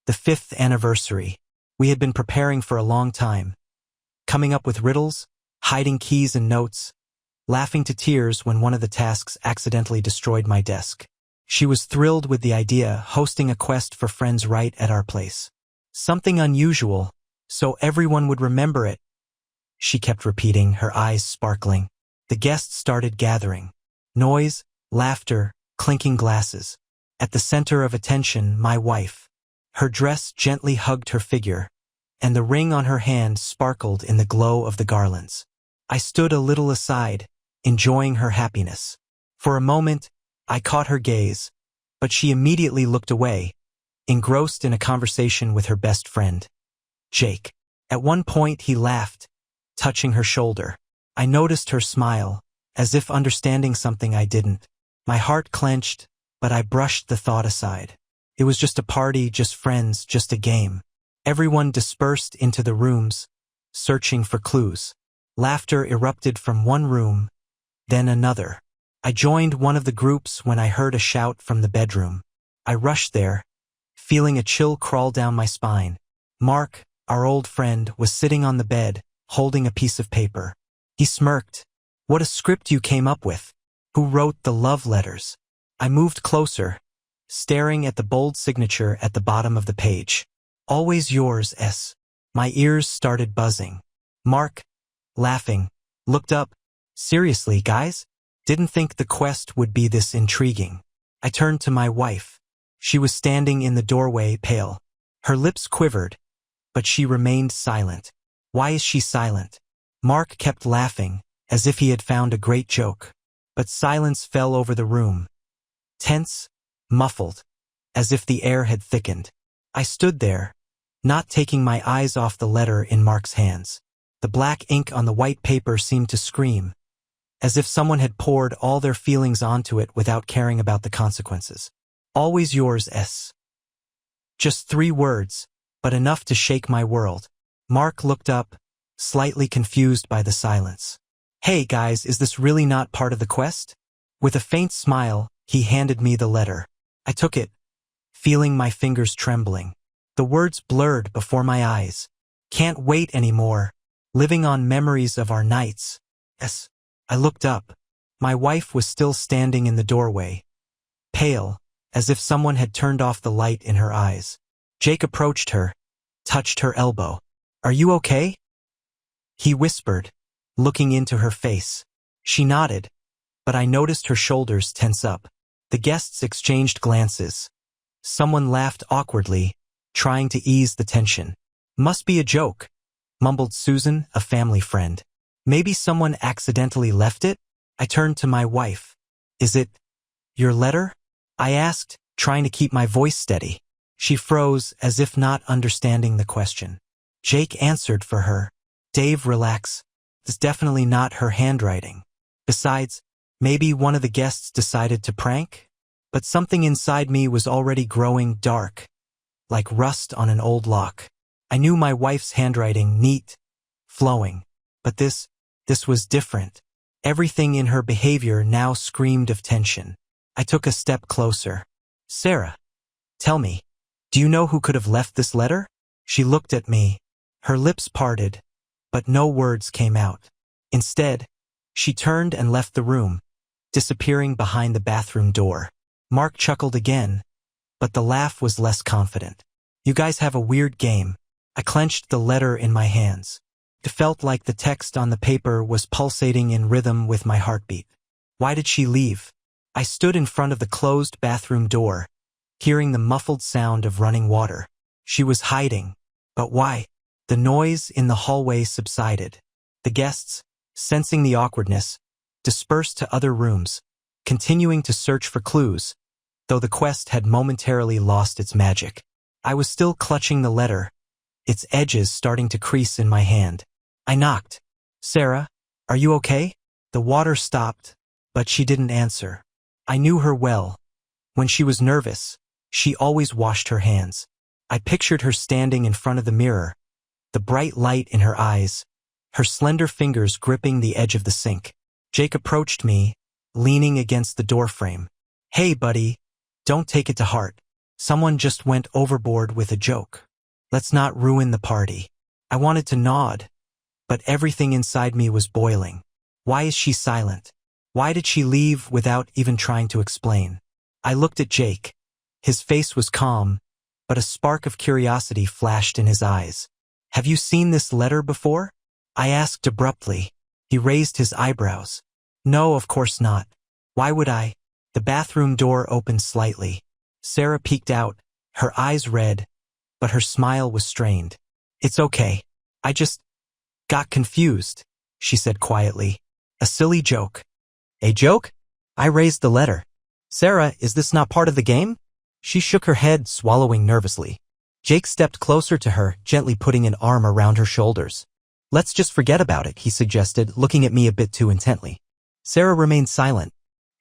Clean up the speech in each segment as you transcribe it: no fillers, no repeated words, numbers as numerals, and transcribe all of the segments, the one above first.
The 5th anniversary. We had been preparing for a long time, coming up with riddles, hiding keys and notes, laughing to tears when one of the tasks accidentally destroyed my desk. She was thrilled with the idea, hosting a quest for friends right at our place. Something unusual, so everyone would remember it. She kept repeating, her eyes sparkling. The guests started gathering. Noise, laughter, clinking glasses. At the center of attention, my wife. Her dress gently hugged her figure, and the ring on her hand sparkled in the glow of the garlands. I stood a little aside, enjoying her happiness. For a moment, I caught her gaze, but she immediately looked away, engrossed in a conversation with her best friend, Jake. At one point he laughed, touching her shoulder. I noticed her smile, as if understanding something I didn't. My heart clenched, but I brushed the thought aside. It was just a party, just friends, just a game. Everyone dispersed into the rooms, searching for clues. Laughter erupted from one room, then another. I joined one of the groups when I heard a shout from the bedroom. I rushed there, feeling a chill crawl down my spine. Mark, our old friend, was sitting on the bed, holding a piece of paper. He smirked. "What a script you came up with. Who wrote the love letters?" I moved closer, staring at the bold signature at the bottom of the page. "Always yours, S." My ears started buzzing. Mark, laughing, looked up. "Seriously, guys? Didn't think the quest would be this intriguing." I turned to my wife. She was standing in the doorway, pale. Her lips quivered, but she remained silent. Why is she silent? Mark kept laughing, as if he had found a great joke. But silence fell over the room. Tense, muffled, as if the air had thickened. I stood there, not taking my eyes off the letter in Mark's hands. The black ink on the white paper seemed to scream, as if someone had poured all their feelings onto it without caring about the consequences. "Always yours, S." Just 3 words, but enough to shake my world. Mark looked up, slightly confused by the silence. "Hey guys, is this really not part of the quest?" With a faint smile, he handed me the letter. I took it, feeling my fingers trembling. The words blurred before my eyes. "Can't wait anymore. Living on memories of our nights. S." I looked up. My wife was still standing in the doorway, pale, as if someone had turned off the light in her eyes. Jake approached her, touched her elbow. "Are you okay?" he whispered, looking into her face. She nodded, but I noticed her shoulders tense up. The guests exchanged glances. Someone laughed awkwardly, trying to ease the tension. "Must be a joke," mumbled Susan, a family friend. "Maybe someone accidentally left it?" I turned to my wife. "Is it your letter?" I asked, trying to keep my voice steady. She froze, as if not understanding the question. Jake answered for her. "Dave, relax. It's definitely not her handwriting. Besides, maybe one of the guests decided to prank?" But something inside me was already growing dark, like rust on an old lock. I knew my wife's handwriting, neat, flowing. But this was different. Everything in her behavior now screamed of tension. I took a step closer. "Sarah, tell me, do you know who could have left this letter?" She looked at me. Her lips parted, but no words came out. Instead, she turned and left the room, disappearing behind the bathroom door. Mark chuckled again, but the laugh was less confident. "You guys have a weird game." I clenched the letter in my hands. It felt like the text on the paper was pulsating in rhythm with my heartbeat. Why did she leave? I stood in front of the closed bathroom door, hearing the muffled sound of running water. She was hiding. But why? The noise in the hallway subsided. The guests, sensing the awkwardness, dispersed to other rooms, continuing to search for clues, though the quest had momentarily lost its magic. I was still clutching the letter, its edges starting to crease in my hand. I knocked. "Sarah, are you okay?" The water stopped, but she didn't answer. I knew her well. When she was nervous, she always washed her hands. I pictured her standing in front of the mirror, the bright light in her eyes, her slender fingers gripping the edge of the sink. Jake approached me, leaning against the doorframe. "Hey, buddy, don't take it to heart. Someone just went overboard with a joke. Let's not ruin the party. I wanted to nod, but everything inside me was boiling. Why is she silent? Why did she leave without even trying to explain? I looked at Jake. His face was calm, but a spark of curiosity flashed in his eyes. Have you seen this letter before? I asked abruptly. He raised his eyebrows. No, of course not. Why would I? The bathroom door opened slightly. Sarah peeked out, her eyes red, but her smile was strained. It's okay. I just got confused, she said quietly. A silly joke. A joke? I raised the letter. Sarah, is this not part of the game? She shook her head, swallowing nervously. Jake stepped closer to her, gently putting an arm around her shoulders. Let's just forget about it, he suggested, looking at me a bit too intently. Sarah remained silent.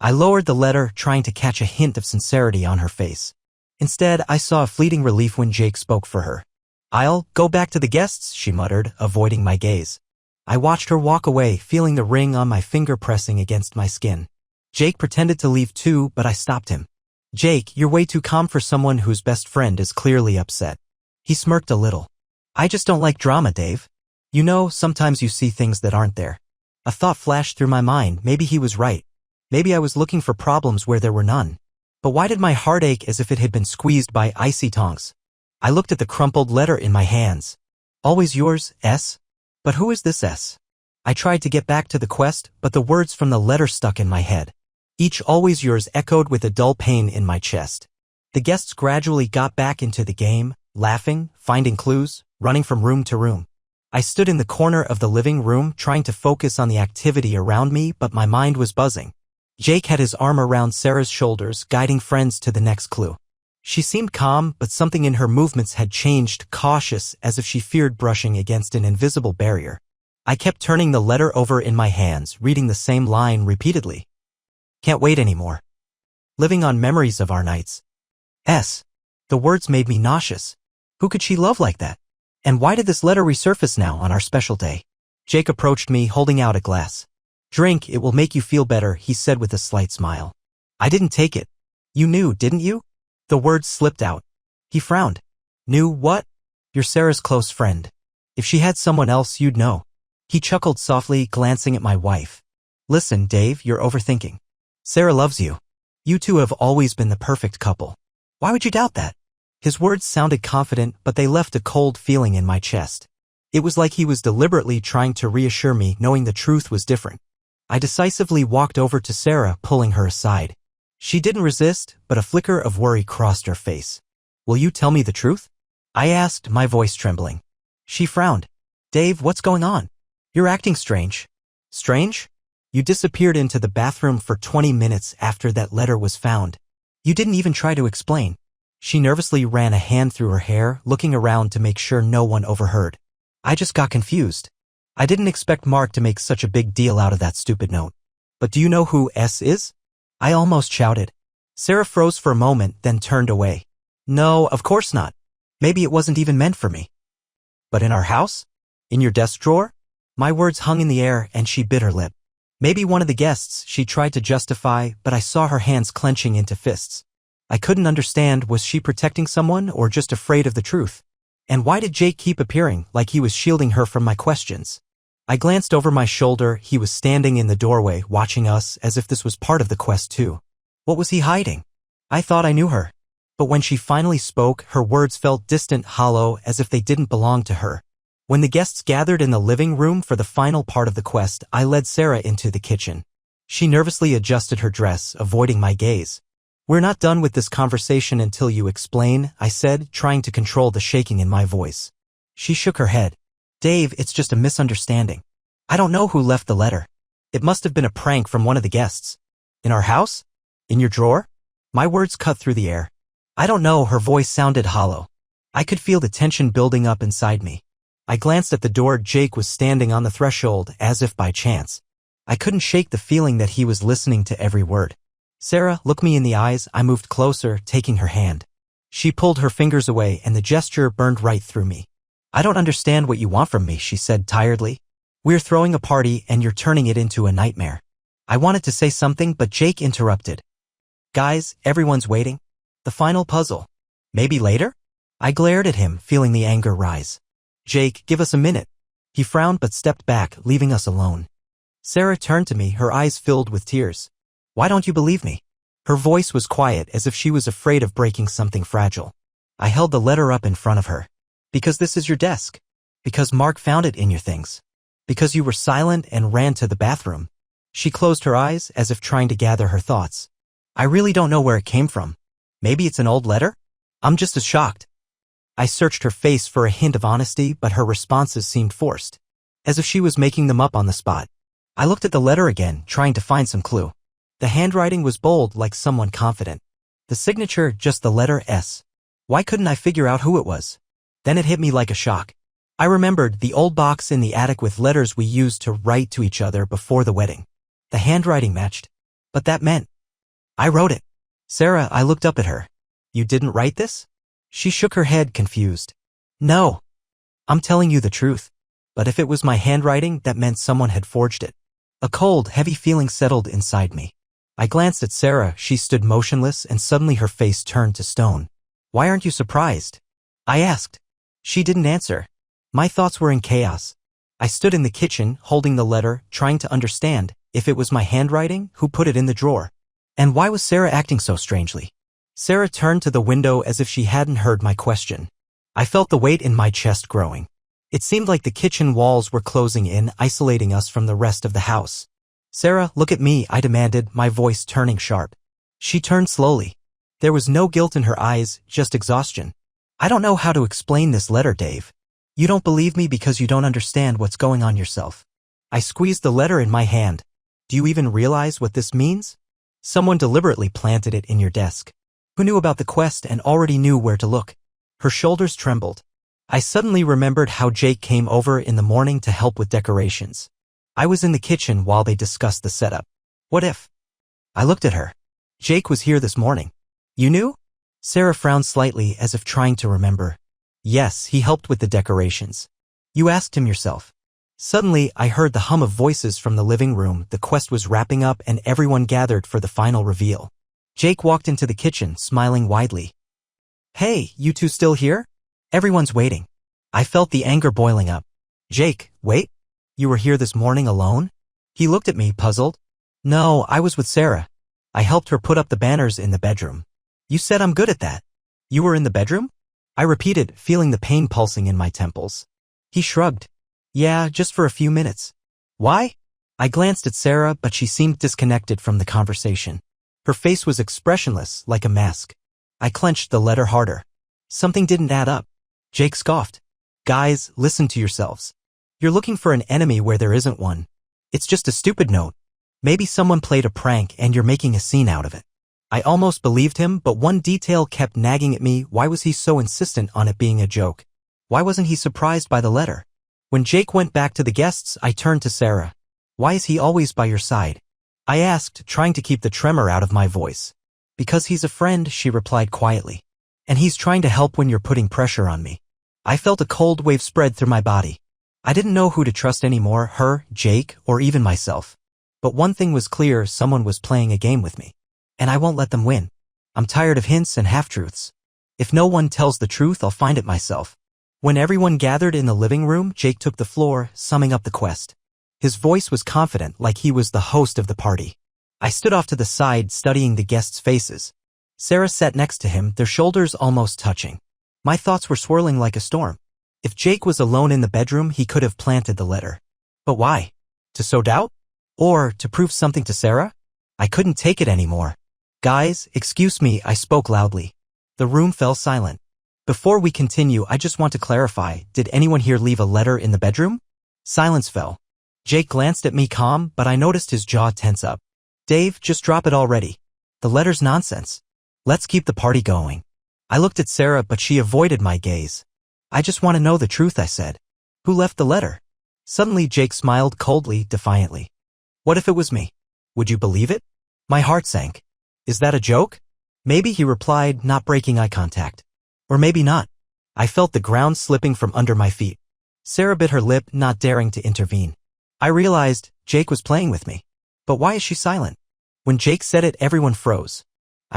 I lowered the letter, trying to catch a hint of sincerity on her face. Instead, I saw a fleeting relief when Jake spoke for her. I'll go back to the guests, she muttered, avoiding my gaze. I watched her walk away, feeling the ring on my finger pressing against my skin. Jake pretended to leave too, but I stopped him. Jake, you're way too calm for someone whose best friend is clearly upset. He smirked a little. I just don't like drama, Dave. You know, sometimes you see things that aren't there. A thought flashed through my mind. Maybe he was right. Maybe I was looking for problems where there were none. But why did my heart ache as if it had been squeezed by icy tongs? I looked at the crumpled letter in my hands. Always yours, S? But who is this S? I tried to get back to the quest, but the words from the letter stuck in my head. Each always yours echoed with a dull pain in my chest. The guests gradually got back into the game, laughing, finding clues, running from room to room. I stood in the corner of the living room trying to focus on the activity around me, but my mind was buzzing. Jake had his arm around Sarah's shoulders, guiding friends to the next clue. She seemed calm, but something in her movements had changed, cautious, as if she feared brushing against an invisible barrier. I kept turning the letter over in my hands, reading the same line repeatedly. Can't wait anymore. Living on memories of our nights. S. The words made me nauseous. Who could she love like that? And why did this letter resurface now on our special day? Jake approached me, holding out a glass. Drink, it will make you feel better, he said with a slight smile. I didn't take it. You knew, didn't you? The words slipped out. He frowned. Knew what? You're Sarah's close friend. If she had someone else, you'd know. He chuckled softly, glancing at my wife. Listen, Dave, you're overthinking. Sarah loves you. You two have always been the perfect couple. Why would you doubt that? His words sounded confident, but they left a cold feeling in my chest. It was like he was deliberately trying to reassure me, knowing the truth was different. I decisively walked over to Sarah, pulling her aside. She didn't resist, but a flicker of worry crossed her face. Will you tell me the truth? I asked, my voice trembling. She frowned. Dave, what's going on? You're acting strange. Strange? You disappeared into the bathroom for 20 minutes after that letter was found. You didn't even try to explain. She nervously ran a hand through her hair, looking around to make sure no one overheard. I just got confused. I didn't expect Mark to make such a big deal out of that stupid note. But do you know who S is? I almost shouted. Sarah froze for a moment, then turned away. No, of course not. Maybe it wasn't even meant for me. But in our house? In your desk drawer? My words hung in the air, and she bit her lip. Maybe one of the guests, she tried to justify, but I saw her hands clenching into fists. I couldn't understand, was she protecting someone or just afraid of the truth? And why did Jake keep appearing, like he was shielding her from my questions? I glanced over my shoulder. He was standing in the doorway, watching us as if this was part of the quest too. What was he hiding? I thought I knew her. But when she finally spoke, her words felt distant, hollow, as if they didn't belong to her. When the guests gathered in the living room for the final part of the quest, I led Sarah into the kitchen. She nervously adjusted her dress, avoiding my gaze. We're not done with this conversation until you explain, I said, trying to control the shaking in my voice. She shook her head. Dave, it's just a misunderstanding. I don't know who left the letter. It must have been a prank from one of the guests. In our house? In your drawer? My words cut through the air. I don't know, her voice sounded hollow. I could feel the tension building up inside me. I glanced at the door. Jake was standing on the threshold, as if by chance. I couldn't shake the feeling that he was listening to every word. Sarah, look me in the eyes. I moved closer, taking her hand. She pulled her fingers away, and the gesture burned right through me. I don't understand what you want from me, she said tiredly. We're throwing a party, and you're turning it into a nightmare. I wanted to say something, but Jake interrupted. Guys, everyone's waiting. The final puzzle. Maybe later? I glared at him, feeling the anger rise. Jake, give us a minute. He frowned but stepped back, leaving us alone. Sarah turned to me, her eyes filled with tears. Why don't you believe me? Her voice was quiet, as if she was afraid of breaking something fragile. I held the letter up in front of her. Because this is your desk. Because Mark found it in your things. Because you were silent and ran to the bathroom. She closed her eyes, as if trying to gather her thoughts. I really don't know where it came from. Maybe it's an old letter? I'm just as shocked. I searched her face for a hint of honesty, but her responses seemed forced. As if she was making them up on the spot. I looked at the letter again, trying to find some clue. The handwriting was bold, like someone confident. The signature, just the letter S. Why couldn't I figure out who it was? Then it hit me like a shock. I remembered the old box in the attic with letters we used to write to each other before the wedding. The handwriting matched. But that meant I wrote it. Sarah, I looked up at her. You didn't write this? She shook her head, confused. No. I'm telling you the truth. But if it was my handwriting, that meant someone had forged it. A cold, heavy feeling settled inside me. I glanced at Sarah. She stood motionless, and suddenly her face turned to stone. Why aren't you surprised? I asked. She didn't answer. My thoughts were in chaos. I stood in the kitchen, holding the letter, trying to understand if it was my handwriting, who put it in the drawer. And why was Sarah acting so strangely? Sarah turned to the window as if she hadn't heard my question. I felt the weight in my chest growing. It seemed like the kitchen walls were closing in, isolating us from the rest of the house. Sarah, look at me, I demanded, my voice turning sharp. She turned slowly. There was no guilt in her eyes, just exhaustion. I don't know how to explain this letter, Dave. You don't believe me because you don't understand what's going on yourself. I squeezed the letter in my hand. Do you even realize what this means? Someone deliberately planted it in your desk. Who knew about the quest and already knew where to look? Her shoulders trembled. I suddenly remembered how Jake came over in the morning to help with decorations. I was in the kitchen while they discussed the setup. What if? I looked at her. Jake was here this morning. You knew? Sarah frowned slightly as if trying to remember. Yes, he helped with the decorations. You asked him yourself. Suddenly, I heard the hum of voices from the living room. The quest was wrapping up and everyone gathered for the final reveal. Jake walked into the kitchen, smiling widely. Hey, you two still here? Everyone's waiting. I felt the anger boiling up. Jake, wait? You were here this morning alone? He looked at me, puzzled. No, I was with Sarah. I helped her put up the banners in the bedroom. You said I'm good at that. You were in the bedroom? I repeated, feeling the pain pulsing in my temples. He shrugged. Yeah, just for a few minutes. Why? I glanced at Sarah, but she seemed disconnected from the conversation. Her face was expressionless, like a mask. I clenched the letter harder. Something didn't add up. Jake scoffed. Guys, listen to yourselves. You're looking for an enemy where there isn't one. It's just a stupid note. Maybe someone played a prank and you're making a scene out of it. I almost believed him, but one detail kept nagging at me. Why was he so insistent on it being a joke? Why wasn't he surprised by the letter? When Jake went back to the guests, I turned to Sarah. Why is he always by your side? I asked, trying to keep the tremor out of my voice. Because he's a friend, she replied quietly. And he's trying to help when you're putting pressure on me. I felt a cold wave spread through my body. I didn't know who to trust anymore, her, Jake, or even myself. But one thing was clear, someone was playing a game with me. And I won't let them win. I'm tired of hints and half-truths. If no one tells the truth, I'll find it myself. When everyone gathered in the living room, Jake took the floor, summing up the quest. His voice was confident, like he was the host of the party. I stood off to the side, studying the guests' faces. Sarah sat next to him, their shoulders almost touching. My thoughts were swirling like a storm. If Jake was alone in the bedroom, he could have planted the letter. But why? To sow doubt? Or to prove something to Sarah? I couldn't take it anymore. Guys, excuse me, I spoke loudly. The room fell silent. Before we continue, I just want to clarify, did anyone here leave a letter in the bedroom? Silence fell. Jake glanced at me calm, but I noticed his jaw tense up. Dave, just drop it already. The letter's nonsense. Let's keep the party going. I looked at Sarah, but she avoided my gaze. I just want to know the truth, I said. Who left the letter? Suddenly Jake smiled coldly, defiantly. What if it was me? Would you believe it? My heart sank. Is that a joke? Maybe, he replied, not breaking eye contact. Or maybe not. I felt the ground slipping from under my feet. Sarah bit her lip, not daring to intervene. I realized Jake was playing with me. But why is she silent? When Jake said it, everyone froze.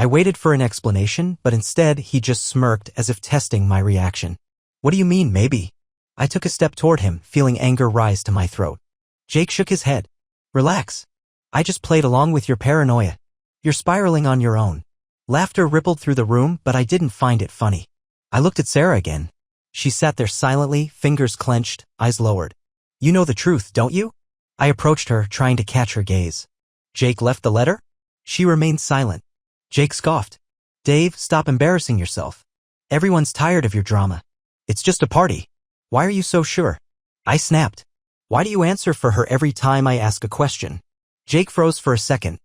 I waited for an explanation, but instead he just smirked as if testing my reaction. What do you mean, maybe? I took a step toward him, feeling anger rise to my throat. Jake shook his head. Relax. I just played along with your paranoia. You're spiraling on your own. Laughter rippled through the room, but I didn't find it funny. I looked at Sarah again. She sat there silently, fingers clenched, eyes lowered. You know the truth, don't you? I approached her, trying to catch her gaze. Jake left the letter? She remained silent. Jake scoffed. Dave, stop embarrassing yourself. Everyone's tired of your drama. It's just a party. Why are you so sure? I snapped. Why do you answer for her every time I ask a question? Jake froze for a second.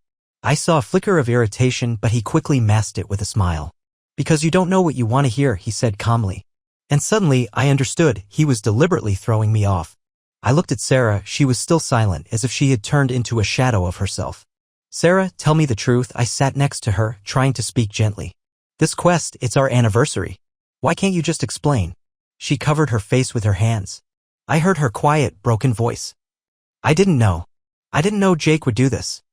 I saw a flicker of irritation, but he quickly masked it with a smile. Because you don't know what you want to hear, he said calmly. And suddenly, I understood, he was deliberately throwing me off. I looked at Sarah, she was still silent, as if she had turned into a shadow of herself. Sarah, tell me the truth. I sat next to her, trying to speak gently. This quest, it's our anniversary. Why can't you just explain? She covered her face with her hands. I heard her quiet, broken voice. I didn't know. I didn't know Jake would do this.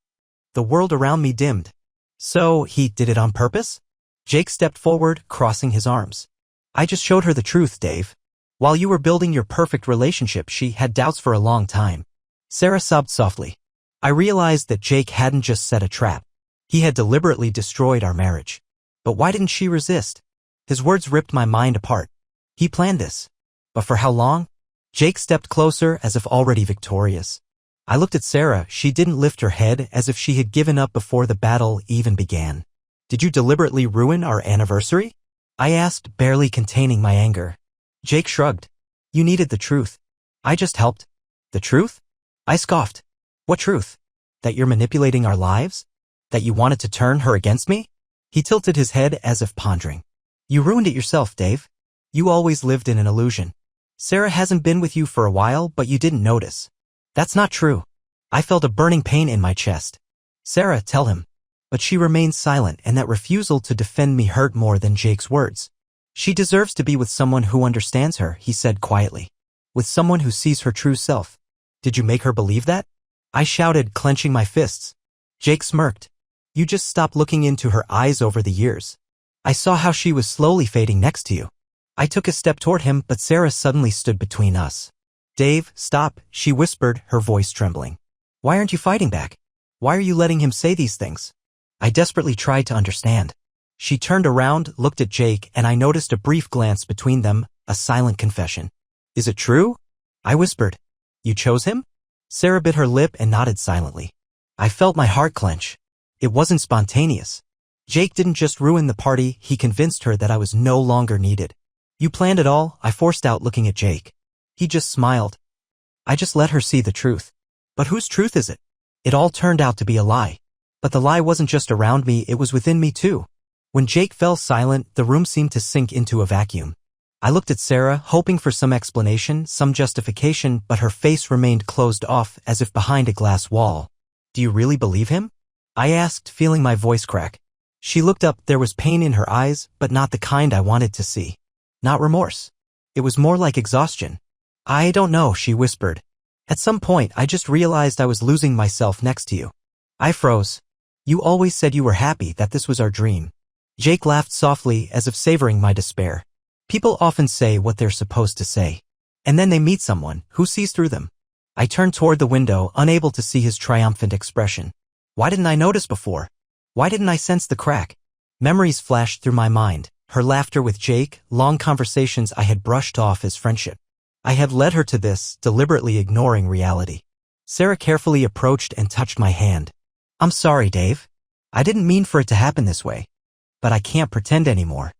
The world around me dimmed. So, he did it on purpose? Jake stepped forward, crossing his arms. I just showed her the truth, Dave. While you were building your perfect relationship, she had doubts for a long time. Sarah sobbed softly. I realized that Jake hadn't just set a trap. He had deliberately destroyed our marriage. But why didn't she resist? His words ripped my mind apart. He planned this. But for how long? Jake stepped closer, as if already victorious. I looked at Sarah. She didn't lift her head, as if she had given up before the battle even began. Did you deliberately ruin our anniversary? I asked, barely containing my anger. Jake shrugged. You needed the truth. I just helped. The truth? I scoffed. What truth? That you're manipulating our lives? That you wanted to turn her against me? He tilted his head as if pondering. You ruined it yourself, Dave. You always lived in an illusion. Sarah hasn't been with you for a while, but you didn't notice. That's not true. I felt a burning pain in my chest. Sarah, tell him. But she remained silent, and that refusal to defend me hurt more than Jake's words. She deserves to be with someone who understands her, he said quietly. With someone who sees her true self. Did you make her believe that? I shouted, clenching my fists. Jake smirked. You just stopped looking into her eyes over the years. I saw how she was slowly fading next to you. I took a step toward him, but Sarah suddenly stood between us. Dave, stop, she whispered, her voice trembling. Why aren't you fighting back? Why are you letting him say these things? I desperately tried to understand. She turned around, looked at Jake, and I noticed a brief glance between them, a silent confession. Is it true? I whispered. You chose him? Sarah bit her lip and nodded silently. I felt my heart clench. It wasn't spontaneous. Jake didn't just ruin the party, he convinced her that I was no longer needed. You planned it all, I forced out, looking at Jake. He just smiled. I just let her see the truth. But whose truth is it? It all turned out to be a lie. But the lie wasn't just around me, it was within me too. When Jake fell silent, the room seemed to sink into a vacuum. I looked at Sarah, hoping for some explanation, some justification, but her face remained closed off, as if behind a glass wall. Do you really believe him? I asked, feeling my voice crack. She looked up, there was pain in her eyes, but not the kind I wanted to see. Not remorse. It was more like exhaustion. I don't know, she whispered. At some point, I just realized I was losing myself next to you. I froze. You always said you were happy, that this was our dream. Jake laughed softly, as if savoring my despair. People often say what they're supposed to say. And then they meet someone who sees through them. I turned toward the window, unable to see his triumphant expression. Why didn't I notice before? Why didn't I sense the crack? Memories flashed through my mind. Her laughter with Jake, long conversations I had brushed off as friendship. I had led her to this, deliberately ignoring reality. Sarah carefully approached and touched my hand. I'm sorry, Dave. I didn't mean for it to happen this way. But I can't pretend anymore.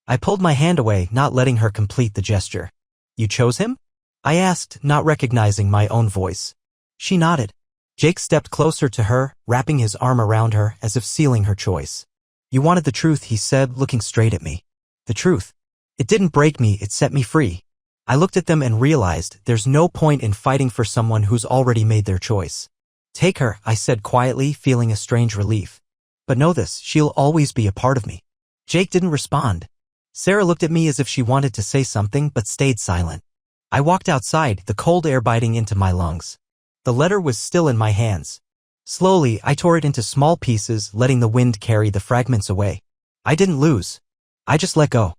I pulled my hand away, not letting her complete the gesture. You chose him? I asked, not recognizing my own voice. She nodded. Jake stepped closer to her, wrapping his arm around her as if sealing her choice. You wanted the truth, he said, looking straight at me. The truth. It didn't break me, it set me free. I looked at them and realized there's no point in fighting for someone who's already made their choice. Take her, I said quietly, feeling a strange relief. But know this, she'll always be a part of me. Jake didn't respond. Sarah looked at me as if she wanted to say something but stayed silent. I walked outside, the cold air biting into my lungs. The letter was still in my hands. Slowly, I tore it into small pieces, letting the wind carry the fragments away. I didn't lose. I just let go.